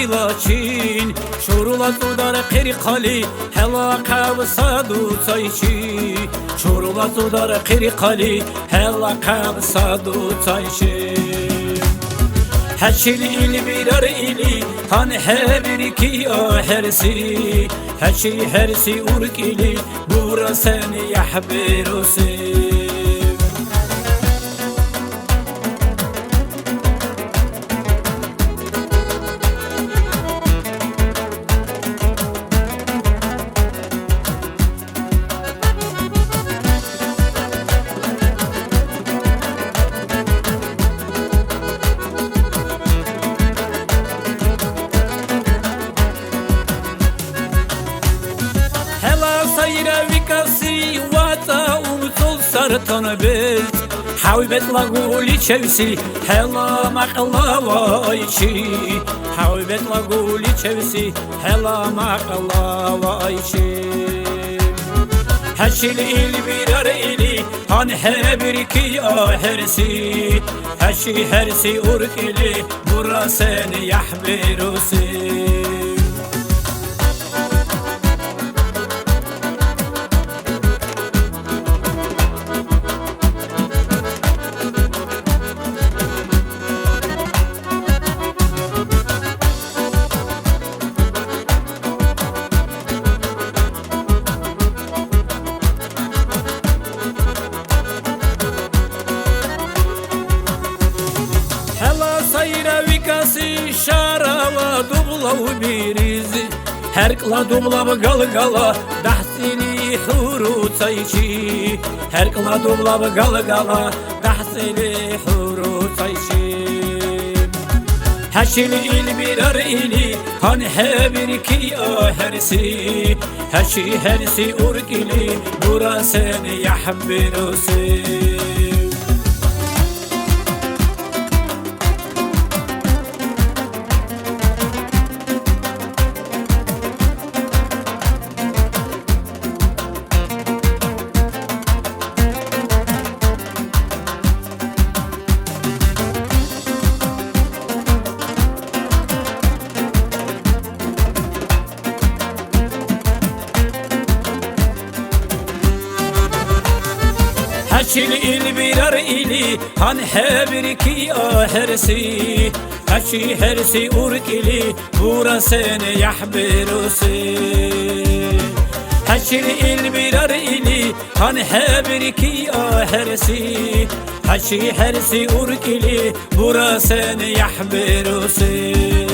laçin Şorula tudar qirqali hela qavsadu çayşi Şorula tudar qirqali hela qavsadu çayşi Heçil il birer ili han hebir iki ahersi Heçi hersi urk ili bura seni yahbirusi Sayra vikasi wata umtul sartan belt Hawbet laguli chevsi hela maqlawaichi Hawbet laguli chevsi hela maqlawaichi Heşil il birer ili han hebir ki ahersi Heşi hersi urk ili bura seni yahbirusi Sayra vikasi şarava dublav birizi Herkla dublav galgala dahsili huru çayçi Herkla dublav galgala dahsili huru çayçi Heşil il birer ili han hebir ki ahersi Heşi hersi urk ili bura seni yahbirusi Heçil il birer ili han hebir ki ahersi Heçi hersi urk ili bura seni yahbirusi Heçil il birer ili han hebir ki ahersi Heçi hersi urk ili bura seni yahbirusi